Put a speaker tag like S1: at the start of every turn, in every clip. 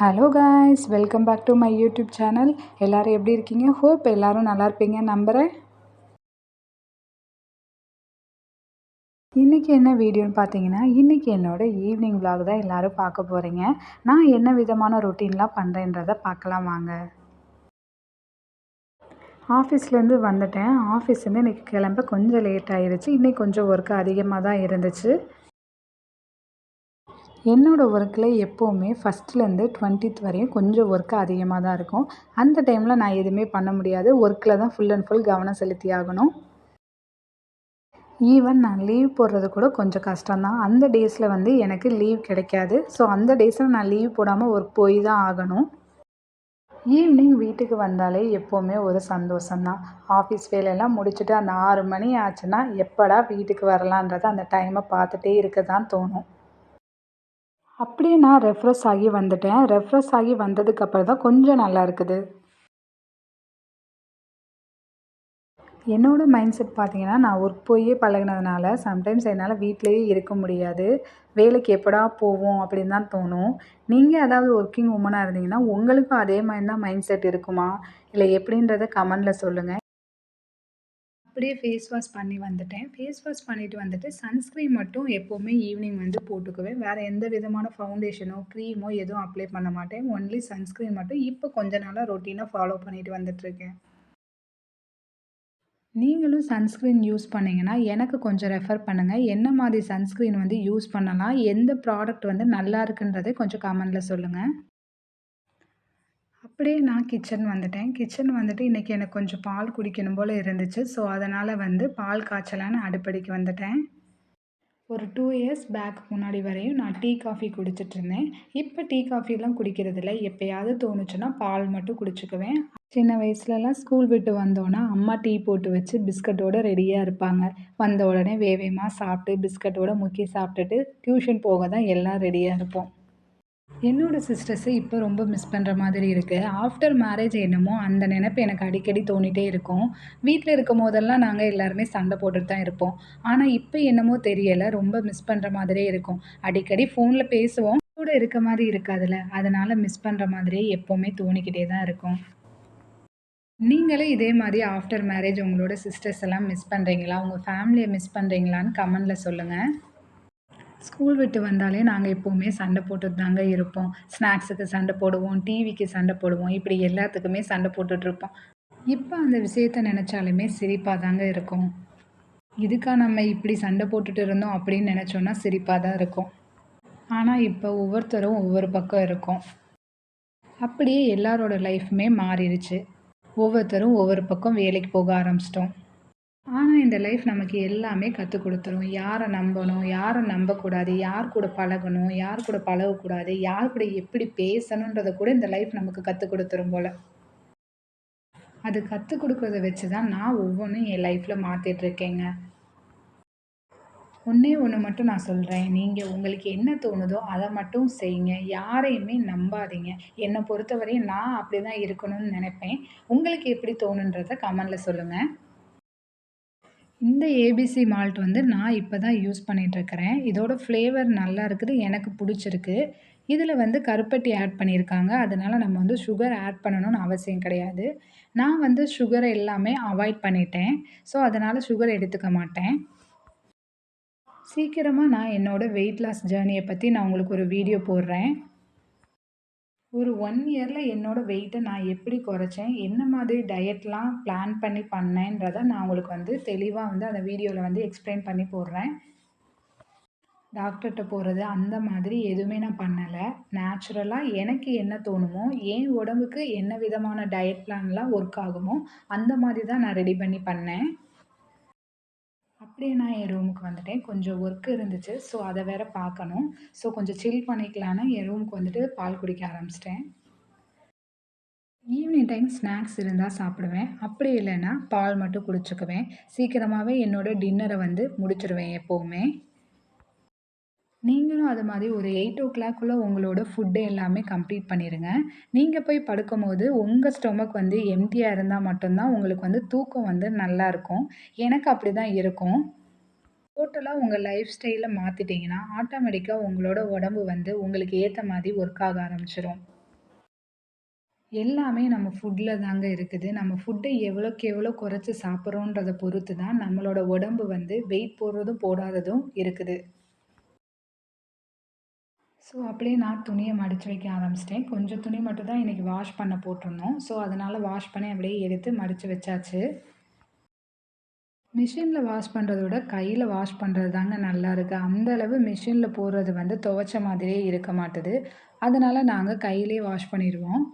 S1: Hello guys, welcome back to my YouTube channel. எல்லோரும் எப்படி இருக்கீங்க? ஹோப் எல்லோரும் நல்லா இருப்பீங்கன்னு நம்புகிறேன். இன்றைக்கி என்ன வீடியோன்னு பார்த்தீங்கன்னா, இன்றைக்கி என்னோடய ஈவினிங் விலாக் தான் எல்லோரும் பார்க்க போகிறீங்க. நான் என்ன விதமான ரொட்டீன்லாம் பண்ணுறேன்றதை பார்க்கலாம் வாங்க. ஆஃபீஸ்லேருந்து வந்துட்டேன். ஆஃபீஸ்லேருந்து இன்றைக்கி கிளம்ப கொஞ்சம் லேட் ஆகிடுச்சு. இன்றைக்கி கொஞ்சம் ஒர்க்கு அதிகமாக தான் இருந்துச்சு. என்னோடய ஒர்க்கில் எப்போவுமே ஃபஸ்ட்லேருந்து 20th வரையும் கொஞ்சம் ஒர்க்கு அதிகமாக தான் இருக்கும். அந்த டைமில் நான் எதுவுமே பண்ண முடியாது. ஒர்க்கில் தான் ஃபுல் அண்ட் ஃபுல் கவனம் செலுத்தி ஆகணும். ஈவன் நான் லீவ் போடுறது கூட கொஞ்சம் கஷ்டம்தான். அந்த டேஸில் எனக்கு லீவ் கிடைக்காது. ஸோ அந்த டேஸில் நான் லீவ் போடாமல் ஒர்க் போய் தான் ஆகணும். ஈவினிங் வீட்டுக்கு வந்தாலே எப்போவுமே ஒரு சந்தோஷம்தான். ஆஃபீஸ் வேலையெல்லாம் முடிச்சுட்டு அந்த 6 மணி ஆச்சுன்னா எப்படா வீட்டுக்கு வரலான்றத அந்த டைமை பார்த்துட்டே இருக்க தான் தோணும். அப்படியே நான் ரெஃப்ரெஷ் ஆகி வந்துட்டேன். ரெஃப்ரெஷ் ஆகி வந்ததுக்கப்புறம் தான் கொஞ்சம் நல்லா இருக்குது. என்னோடய மைண்ட் செட் பார்த்தீங்கன்னா, நான் ஒர்க் போயே பழகுனதுனால சம்டைம்ஸ் என்னால் வீட்டிலேயே இருக்க முடியாது. வேலைக்கு எப்படா போவோம் அப்படின்னு தான் தோணும். நீங்கள் ஏதாவது ஒர்க்கிங் வுமனாக இருந்தீங்கன்னா, உங்களுக்கும் அதே மாதிரி தான் மைண்ட் செட் இருக்குமா? இல்லை எப்படின்றத கமெண்ட்டில் சொல்லுங்கள். அப்படியே ஃபேஸ் வாஷ் பண்ணி வந்துட்டேன். ஃபேஸ் வாஷ் பண்ணிவிட்டு வந்துட்டு சன்ஸ்க்ரீன் மட்டும் எப்போவுமே ஈவினிங் போட்டுக்குவேன். வேறு எந்த விதமான ஃபவுண்டேஷனோ, க்ரீமோ எதுவும் அப்ளை பண்ண மாட்டேன். ஒன்லி சன்ஸ்க்ரீன் மட்டும் இப்போ கொஞ்ச நாளாக ரொட்டீனாக ஃபாலோ பண்ணிட்டு வந்துட்டுருக்கேன். நீங்களும் சன்ஸ்க்ரீன் யூஸ் பண்ணிங்கன்னா எனக்கு கொஞ்சம் ரெஃபர் பண்ணுங்கள். என்ன மாதிரி சன்ஸ்க்ரீன் யூஸ் பண்ணலாம்? எந்த ப்ராடக்ட் நல்லா இருக்குன்றதை கொஞ்சம் கமெண்ட்டில் சொல்லுங்கள். அப்படியே நான் கிச்சன் வந்துட்டேன். கிச்சன் வந்துட்டு இன்றைக்கி எனக்கு கொஞ்சம் பால் குடிக்கணும் போல் இருந்துச்சு. ஸோ அதனால் பால் காய்ச்சலான்னு அடுப்படிக்கு வந்துட்டேன். ஒரு 2 இயர்ஸ் பேக் முன்னாடி வரையும் நான் டீ, காஃபி குடிச்சிட்ருந்தேன். இப்போ டீ, காஃபிலாம் குடிக்கிறதில்ல. எப்போயாவது தோணுச்சுன்னா பால் மட்டும் குடிச்சுக்குவேன். சின்ன வயசுலலாம் ஸ்கூல் விட்டு வந்தோன்னா அம்மா டீ போட்டு வச்சு பிஸ்கட்டோடு ரெடியாக இருப்பாங்க. வந்த உடனே வேகமாக சாப்பிட்டு பிஸ்கட்டோடு முக்கி சாப்பிட்டுட்டு டியூஷன் போக தான் எல்லாம் ரெடியாக இருப்போம். என்னோட சிஸ்டர்ஸை இப்போ ரொம்ப மிஸ் பண்ணுற மாதிரி இருக்குது. ஆஃப்டர் மேரேஜ் என்னமோ அந்த நினைப்பு எனக்கு அடிக்கடி தோணிகிட்டே இருக்கும். வீட்டில் இருக்கும் போதெல்லாம் நாங்கள் எல்லாருமே சண்டை போட்டுட்டு தான் இருப்போம். ஆனால் இப்போ என்னமோ தெரியலை, ரொம்ப மிஸ் பண்ணுற மாதிரியே இருக்கும். அடிக்கடி ஃபோனில் பேசுவோம், கூட இருக்க மாதிரி இருக்காதுல்ல, அதனால் மிஸ் பண்ணுற மாதிரியே எப்போவுமே தோணிக்கிட்டே தான் இருக்கும். நீங்களே இதே மாதிரி ஆஃப்டர் மேரேஜ் உங்களோட சிஸ்டர்ஸ் எல்லாம் மிஸ் பண்ணுறீங்களா? உங்கள் ஃபேமிலியை மிஸ் பண்ணுறீங்களான்னு கமெண்ட்டில் சொல்லுங்கள். ஸ்கூல் விட்டு வந்தாலே நாங்கள் எப்போவுமே சண்டை போட்டுட்டு தாங்க இருப்போம். ஸ்நாக்ஸுக்கு சண்டை போடுவோம், டிவிக்கு சண்டை போடுவோம், இப்படி எல்லாத்துக்குமே சண்டை போட்டுட்ருப்போம். இப்போ அந்த விஷயத்த நினச்சாலுமே சிரிப்பாக தாங்க இருக்கும். இதுக்கா நம்ம இப்படி சண்டை போட்டுட்டு இருந்தோம் அப்படின்னு நினச்சோன்னா சிரிப்பாக தான் இருக்கும். ஆனால் இப்போ ஒவ்வொருத்தரும் ஒவ்வொரு பக்கம் இருக்கோம். அப்படியே எல்லாரோட லைஃப்புமே மாறிடுச்சு. ஒவ்வொருத்தரும் ஒவ்வொரு பக்கம் வேலைக்கு போக ஆரம்பிச்சிட்டோம். ஆனால் இந்த லைஃப் நமக்கு எல்லாமே கற்றுக் கொடுத்துரும். யாரை நம்பணும், யாரை நம்பக்கூடாது, யார் கூட பழகணும், யார் கூட பழகக்கூடாது, யார் கூட எப்படி பேசணுன்றதை கூட இந்த லைஃப் நமக்கு கற்றுக் கொடுத்துரும் போல். அது கற்றுக் கொடுக்கறத வச்சு தான் நான் ஒவ்வொன்றும் என் லைஃப்பில் மாற்றிட்டுருக்கேங்க. ஒன்றே ஒன்று மட்டும் நான் சொல்கிறேன். நீங்கள் உங்களுக்கு என்ன தோணுதோ அதை மட்டும் செய்யுங்க. யாரையுமே நம்பாதீங்க. என்னை பொறுத்தவரையும் நான் அப்படி தான் இருக்கணும்னு நினைப்பேன். உங்களுக்கு எப்படி தோணுன்றதை கமெண்டில் சொல்லுங்கள். இந்த ஏபிசி மால்ட் நான் இப்போ தான் யூஸ் பண்ணிகிட்ருக்கிறேன். இதோட ஃப்ளேவர் நல்லா இருக்குது. எனக்கு பிடிச்சிருக்கு. இதில் கருப்பட்டி ஆட் பண்ணியிருக்காங்க. அதனால் நம்ம சுகர் ஆட் பண்ணணும்னு அவசியம் கிடையாது. நான் சுகரை எல்லாமே அவாய்ட் பண்ணிட்டேன். ஸோ அதனால் சுகர் எடுத்துக்க மாட்டேன். சீக்கிரமாக நான் என்னோடய வெயிட் லாஸ் ஜேர்னியை பற்றி நான் உங்களுக்கு ஒரு வீடியோ போடுறேன். ஒரு 1 இயரில் என்னோடய வெயிட்டை நான் எப்படி குறைச்சேன், என்ன மாதிரி டயட்லாம் பிளான் பண்ணி பண்ணேன்றதை நான் உங்களுக்கு தெளிவாக அந்த வீடியோவில் எக்ஸ்பிளைன் பண்ணி போடுறேன். டாக்டர்கிட்ட போகிறது அந்த மாதிரி எதுவுமே நான் பண்ணலை. நேச்சுரலாக எனக்கு என்ன தோணுமோ, என் உடம்புக்கு என்ன விதமான டயட் பிளான்லாம் ஒர்க் ஆகுமோ அந்த மாதிரி தான் நான் ரெடி பண்ணி பண்ணேன். அப்படியே நான் என் ரூமுக்கு வந்துட்டேன். கொஞ்சம் ஒர்க் இருந்துச்சு. ஸோ அதை வேற பார்க்கணும். ஸோ கொஞ்சம் சில் பண்ணிக்கலான்னு என் ரூமுக்கு பால் குடிக்க ஆரம்பிச்சிட்டேன். ஈவினிங் டைம் ஸ்நாக்ஸ் இருந்தால் சாப்பிடுவேன். அப்படி இல்லைன்னா பால் மட்டும் குடிச்சுக்குவேன். சீக்கிரமாகவே என்னோடய டின்னரை முடிச்சுடுவேன் எப்போவுமே. நீங்களும் அது மாதிரி ஒரு 8:00 உங்களோட ஃபுட்டு எல்லாமே கம்ப்ளீட் பண்ணிடுங்க. நீங்கள் போய் படுக்கும்போது உங்கள் ஸ்டொமக் எம்ப்டியாக இருந்தால் மட்டும்தான் உங்களுக்கு தூக்கம் நல்லாயிருக்கும். எனக்கு அப்படி தான் இருக்கும். டோட்டலாக உங்கள் லைஃப் ஸ்டைலை மாற்றிட்டிங்கன்னா ஆட்டோமேட்டிக்காக உங்களோட உடம்பு உங்களுக்கு ஏற்ற மாதிரி ஒர்க் ஆக ஆரம்பிச்சிடும். எல்லாமே நம்ம ஃபுட்ல தாங்க இருக்குது. நம்ம ஃபுட்ட எவ்வளோக்கு எவ்வளோ குறைச்சு சாப்பிடுறோன்றத பொறுத்து தான் நம்மளோட உடம்பு வந்து வெயிட் போடுறதும், போடாததும் இருக்குது. ஸோ, அப்படியே நான் துணிய மடிச்சு வைக்க ஆரம்பிச்சுட்டேன். கொஞ்சம் துணி மட்டும் தான் இன்னைக்கு வாஷ் பண்ண போட்டிருந்தோம். ஸோ, அதனால வாஷ் பண்ணி அப்படியே எடுத்து மடிச்சு வச்சாச்சு. மிஷின்ல வாஷ் பண்றத விட கையில வாஷ் பண்றது தாங்க நல்லாருக்கு. அந்த அளவு மிஷின்ல போடுறது வந்து துவைச்ச மாதிரியே இருக்க மாட்டுது. அதனால நாங்க கையிலேயே வாஷ் பண்ணிருவோம்.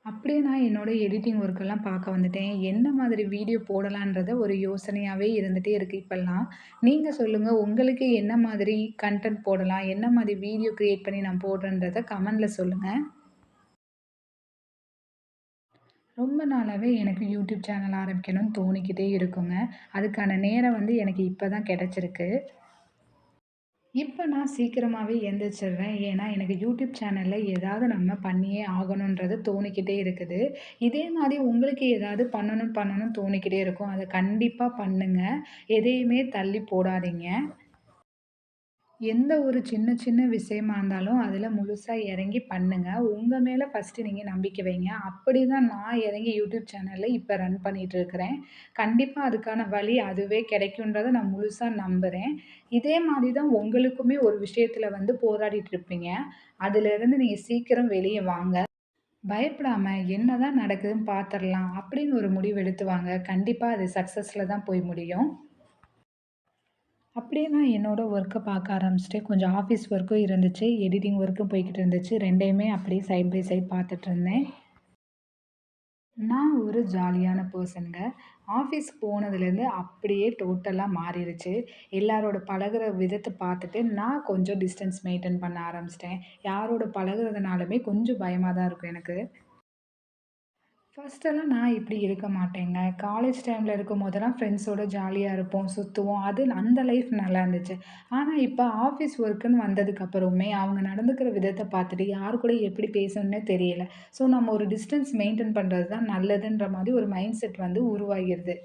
S1: அப்படியே நான் என்னோட எடிட்டிங் ஒர்க்கெல்லாம் பார்க்க வந்துட்டேன். என்ன மாதிரி வீடியோ போடலான்றத ஒரு யோசனையாவே இருந்துட்டே இருக்கு இப்பல்லாம். நீங்க சொல்லுங்க உங்களுக்கு என்ன மாதிரி கன்டென்ட் போடலாம்? என்ன மாதிரி வீடியோ கிரியேட் பண்ணி நான் போடுறேன்றத கமெண்ட்ல சொல்லுங்க. ரொம்ப நாளாவே எனக்கு யூடியூப் சேனல் ஆரம்பிக்கணும்னு தோணிக்கிட்டே இருக்குங்க. அதுக்கான நேரம் வந்து எனக்கு இப்ப தான் கிடைச்சிருக்கு. இப்ப நான் சீக்கிரமாவே எந்திரிச்சிடுறேன். ஏன்னா, எனக்கு யூடியூப் சேனல்ல ஏதாவது நம்ம பண்ணியே ஆகணுன்றது தோணிக்கிட்டே இருக்குது. இதே மாரி உங்களுக்கு ஏதாவது பண்ணணும்னு தோணிக்கிட்டே இருக்கும். அத கண்டிப்பா பண்ணுங்க. எதையுமே தள்ளி போடாதீங்க. எந்த ஒரு சின்ன சின்ன விஷயமா இருந்தாலும் அதில முழுசா இறங்கி பண்ணுங்க. உங்க மேல ஃபர்ஸ்ட்டு நீங்க நம்பிக்கை வைங்க. அப்படிதான் நான் இறங்கி யூடியூப் சேனல்ல இப்ப ரன் பண்ணிட்டு இருக்கிறேன். கண்டிப்பா அதுக்கான வழி அதுவே கிடைக்குன்றத நான் முழுசா நம்புறேன். இதே மாரி தான் உங்களுக்குமே ஒரு விஷயத்துல வந்து போராடிட்டு இருப்பீங்க. அதிலிருந்து நீங்க சீக்கிரம் வெளிய வாங்க. பயப்படாம என்னதான் நடக்குதுன்னு பார்த்துரலாம் அப்படின்னு ஒரு முடிவு எடுத்து வாங்க. கண்டிப்பா அது சக்சஸ்ல தான் போய் முடியும். அப்படியே நான் என்னோட ஒர்க்க பார்க்க ஆரம்பிச்சுட்டேன். கொஞ்சம் ஆஃபீஸ் ஒர்க்கும் இருந்துச்சு. எடிட்டிங் ஒர்க்கும் போய்க்கிட்டு இருந்துச்சு. 2யுமே அப்படியே சைட் பை சைட் பார்த்துட்டுருந்தேன். நான் ஒரு ஜாலியான பெர்சன்ங்க. ஆஃபீஸ் போனதுலேருந்து அப்படியே டோட்டலா மாறிருச்சு. எல்லாரோட பழகுற விதத்த பார்த்துட்டு நான் கொஞ்சம் டிஸ்டன்ஸ் மெயின்டெயின் பண்ண ஆரம்பிச்சுட்டேன். யாரோட பழகுறதுனாலுமே கொஞ்சம் பயமா தான் இருக்கும் எனக்கு. ஃபர்ஸ்ட்டெல்லாம் நான் இப்படி இருக்க மாட்டேங்க. காலேஜ் டைம்ல இருக்கும்போதெல்லாம் ஃப்ரெண்ட்ஸோட ஜாலியா இருப்போம், சுத்துவோம். அது அந்த லைஃப் நல்லா இருந்துச்சு. ஆனா, இப்ப ஆஃபீஸ் ஒர்க்குன்னு வந்ததுக்கப்புறமே அவங்க நடந்துக்கிற விதத்த பார்த்துட்டு யார் கூட எப்படி பேசணும்னே தெரியல. ஸோ, நம்ம ஒரு டிஸ்டன்ஸ் மெயின்டெயின் பண்றது தான் நல்லதுன்ற மாரி ஒரு மைண்ட் செட் வந்து உருவாகிருது.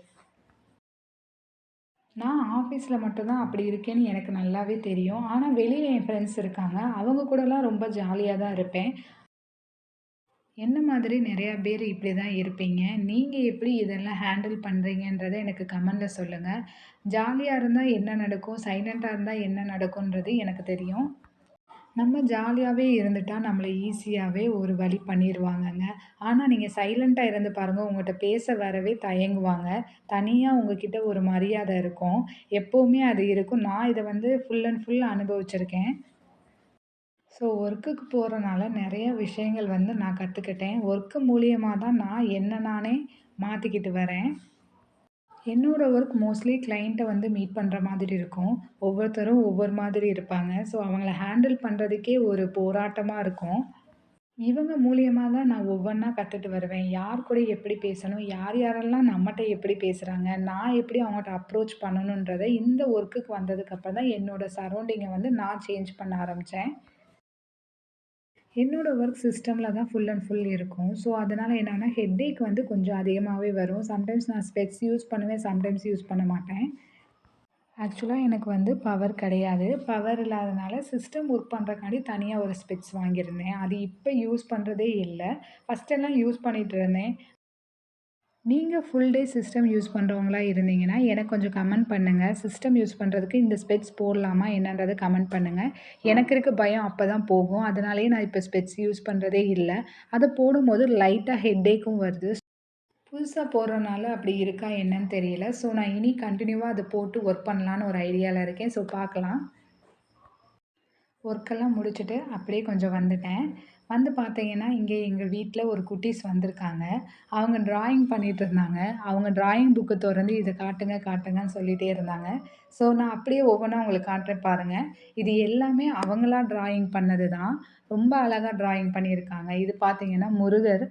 S1: நான் ஆஃபீஸ்ல மட்டும் தான் அப்படி இருக்கேன்னு எனக்கு நல்லாவே தெரியும். ஆனா, வெளியில என் ஃப்ரெண்ட்ஸ் இருக்காங்க. அவங்க கூடலாம் ரொம்ப ஜாலியா தான் இருப்பேன். என்ன மாதிரி நெறையா பேர் இப்படி தான் இருப்பீங்க. நீங்க எப்படி இதெல்லாம் ஹேண்டில் பண்றீங்கன்றத எனக்கு கமெண்ட்ல சொல்லுங்க. ஜாலியா இருந்தா என்ன நடக்கும்? சைலன்ட்டா இருந்தா என்ன நடக்கும்ன்றது எனக்கு தெரியும். நம்ம ஜாலியாவே இருந்துட்டா நம்மள ஈஸியாவே ஒரு வழி பண்ணிருவாங்கங்க. ஆனா நீங்க சைலன்ட்டா இருந்து பாருங்க, உங்கட்ட பேச வரவே தயங்குவாங்க. தனியா உங்ககிட்ட ஒரு மரியாதை இருக்கும். எப்பவுமே அது இருக்கும். நான் இத வந்து ஃபுல் அண்ட் ஃபுல் அனுபவிச்சிருக்கேன். ஸோ ஒர்க்குக்கு போறனால நெறைய விஷயங்கள் வந்து நான் கத்துக்கிட்டேன். ஒர்க்கு மூலியமா தான் நான் என்ன நானே மாத்திக்கிட்டு வரேன். என்னோட ஒர்க் மோஸ்ட்லி கிளையண்ட்ட வந்து மீட் பண்ற மாதிரி இருக்கும். ஒவ்வொருத்தரும் ஒவ்வொரு மாதிரி இருப்பாங்க. ஸோ அவங்கள ஹேண்டில் பண்றதுக்கே ஒரு போராட்டமா இருக்கும். இவங்க மூலியமா தான் நான் ஒவ்வொன்னா கத்துட்டு வருவேன். யார் கூட எப்படி பேசணும்? யார் யாரெல்லாம் நம்மட்ட எப்படி பேசுறாங்க? நான் எப்படி அவங்கட்ட அப்ரோச் பண்ணணுன்றத இந்த ஒர்க்குக்கு வந்ததுக்கு அப்புறம் தான் என்னோட சரவுண்டிங்க வந்து நான் சேஞ்ச் பண்ண ஆரம்பிச்சேன். என்னோட ஒர்க் சிஸ்டம்ல தான் ஃபுல் அண்ட் ஃபுல் இருக்கும். ஸோ, அதனால என்னன்னா ஹெட்டேக் வந்து கொஞ்சம் அதிகமாவே வரும். சம்டைம்ஸ் நான் ஸ்பெக்ஸ் யூஸ் பண்ணுவேன். சம்டைம்ஸ் யூஸ் பண்ண மாட்டேன். ஆக்சுவலா எனக்கு வந்து பவர் கிடையாது. பவர் இல்லாதனால சிஸ்டம் ஒர்க் பண்றதுக்காண்டி தனியா ஒரு ஸ்பெக்ஸ் வாங்கியிருந்தேன். அது இப்ப யூஸ் பண்றதே இல்ல. ஃபர்ஸ்ட்டெல்லாம் யூஸ் பண்ணிட்டு இருந்தேன். நீங்க ஃபுல் டே சிஸ்டம் யூஸ் பண்றவங்களா இருந்தீங்கன்னா, எனக்கு கொஞ்சம் கமெண்ட் பண்ணுங்க. சிஸ்டம் யூஸ் பண்றதுக்கு இந்த ஸ்பெக்ஸ் போடலாமா என்னன்றத கமெண்ட் பண்ணுங்க. எனக்கு இருக்க பயம் அப்பதான் போகும். அதனாலேயே நான் இப்ப ஸ்பெக்ஸ் யூஸ் பண்றதே இல்ல. அத போடும்போது லைட்டா ஹெட்டேக்கும் வருது. புதுசா போடுறனால அப்படி இருக்கா என்னன்னு தெரியல. ஸோ நான் இனி கன்டினியூவா அத போட்டு ஒர்க் பண்ணலான்னு ஒரு ஐடியால இருக்கேன். ஸோ பார்க்கலாம். ஒர்க்கெல்லாம் முடிச்சுட்டு அப்படியே கொஞ்சம் வந்துட்டேன். வந்து பார்த்தீங்கன்னா, இங்க எங்க வீட்ல ஒரு குட்டீஸ் வந்திருக்காங்க. அவங்க டிராயிங் பண்ணிட்டு இருந்தாங்க. அவங்க டிராயிங் புக்க தொறந்து இத காட்டுங்க, காட்டுங்கன்னு சொல்லிட்டே இருந்தாங்க. ஸோ நான் அப்படியே ஒவ்வொன்னா உங்களுக்கு காட்டுறேன் பாருங்க. இது எல்லாமே அவங்களா டிராயிங் பண்ணது தான். ரொம்ப அழகா டிராயிங் பண்ணியிருக்காங்க. இது பார்த்தீங்கன்னா முருகர்.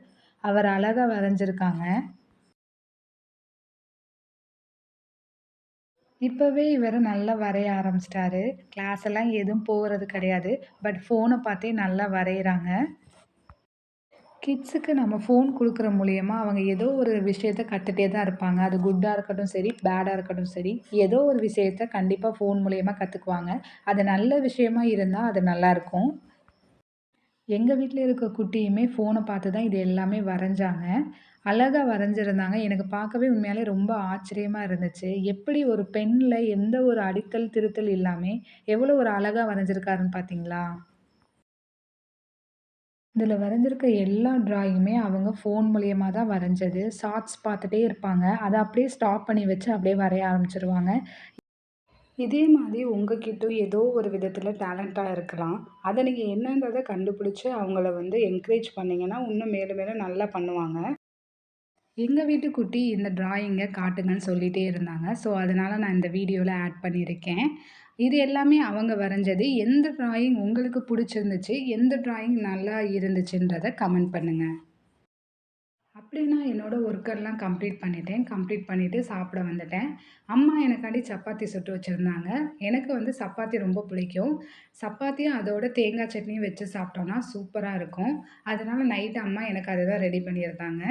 S1: அவர் அழகா வரைஞ்சிருக்காங்க. இப்பவே இவரு நல்லா வரைய ஆரம்பிச்சுட்டாரு. கிளாஸ் எல்லாம் எதுவும் போறது கிடையாது. பட் ஃபோன பார்த்தே நல்லா வரையறாங்க. கிட்ஸுக்கு நம்ம ஃபோன் குடுக்குற மூலியமா அவங்க ஏதோ ஒரு விஷயத்த கத்துட்டே தான் இருப்பாங்க. அது குட்டா இருக்கட்டும் சரி, பேடா இருக்கட்டும் சரி, ஏதோ ஒரு விஷயத்த கண்டிப்பா ஃபோன் மூலியமா கத்துக்குவாங்க. அது நல்ல விஷயமா இருந்தா அது நல்லாருக்கும். எங்க வீட்ல இருக்க குட்டியுமே ஃபோன பார்த்து தான் இது எல்லாமே வரைஞ்சாங்க. அழகா வரைஞ்சிருந்தாங்க. எனக்கு பார்க்கவே உண்மையாலே ரொம்ப ஆச்சரியமா இருந்துச்சு. எப்படி ஒரு பென்ல எந்த ஒரு அடித்தல், திருத்தல் இல்லாமே எவ்வளோ ஒரு அழகா வரைஞ்சிருக்காருன்னு பார்த்தீங்களா? இதில வரைஞ்சிருக்க எல்லா டிராயிங்குமே அவங்க ஃபோன் மூலியமா தான் வரைஞ்சது. ஷார்ட்ஸ் பார்த்துட்டே இருப்பாங்க. அத அப்படியே ஸ்டாப் பண்ணி வச்சு அப்படியே வரைய ஆரம்பிச்சுருவாங்க. இதே மாதிரி உங்ககிட்டயும் ஏதோ ஒரு விதத்தில டேலண்ட்டா இருக்கலாம். அத நீங்க என்னன்றத கண்டுபிடிச்சு அவங்கள வந்து என்கரேஜ் பண்ணீங்கன்னா, இன்னும் மேலும் மேலும் நல்லா பண்ணுவாங்க. எங்க வீட்டு குட்டி இந்த டிராயிங்க காட்டுங்கன்னு சொல்லிட்டே இருந்தாங்க. ஸோ, அதனால நான் இந்த வீடியோல ஆட் பண்ணியிருக்கேன். இது எல்லாமே அவங்க வரைஞ்சது. எந்த டிராயிங் உங்களுக்கு புடிச்சிருந்துச்சு? எந்த டிராயிங் நல்லா இருந்துச்சுன்றத கமெண்ட் பண்ணுங்க. அப்படி நான் என்னோட ஒர்க்கெல்லாம் கம்ப்ளீட் பண்ணிட்டேன். கம்ப்ளீட் பண்ணிட்டு சாப்பிட வந்துட்டேன். அம்மா எனக்காண்டி சப்பாத்தி சுட்டு வச்சிருந்தாங்க. எனக்கு வந்து சப்பாத்தி ரொம்ப பிடிக்கும். சப்பாத்தியும் அதோட தேங்காய் சட்னியும் வச்சு சாப்பிட்டோம்னா சூப்பரா இருக்கும். அதனால நைட் அம்மா எனக்கு அதுதான் ரெடி பண்ணியிருந்தாங்க.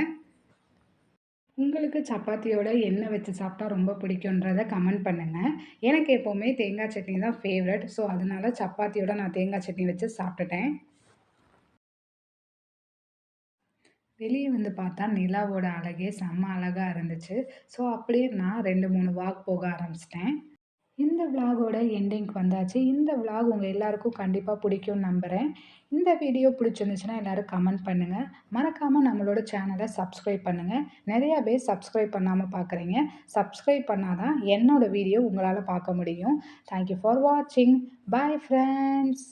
S1: உங்களுக்கு சப்பாத்தியோட என்ன வச்சு சாப்பிட்டா ரொம்ப பிடிக்குன்றத கமெண்ட் பண்ணுங்க. எனக்கு எப்பவுமே தேங்காய் சட்னி தான் ஃபேவரட். ஸோ, அதனால சப்பாத்தியோட நான் தேங்காய் சட்னி வச்சு சாப்பிட்டுட்டேன். வெளிய வந்து பார்த்தா நிலாவோட அழகே செம்ம அழகா இருந்துச்சு. ஸோ, அப்படியே நான் 2, 3 வாக் போக ஆரம்பிச்சுட்டேன். இந்த விளாகோட எண்டிங்க்கு வந்தாச்சு. இந்த விளாக் உங்க எல்லாருக்கும் கண்டிப்பா பிடிக்கும்னு நம்புறேன். இந்த வீடியோ பிடிச்சிருந்துச்சுன்னா எல்லாரும் கமெண்ட் பண்ணுங்க. மறக்காம நம்மளோட சேனல சப்ஸ்கிரைப் பண்ணுங்க. நெறைய பேர் சப்ஸ்கிரைப் பண்ணாம பார்க்குறீங்க. சப்ஸ்கிரைப் பண்ணா தான் என்னோட வீடியோ உங்களால பார்க்க முடியும். தேங்க் யூ ஃபார் வாட்சிங். பாய் ஃபிரெண்ட்ஸ்.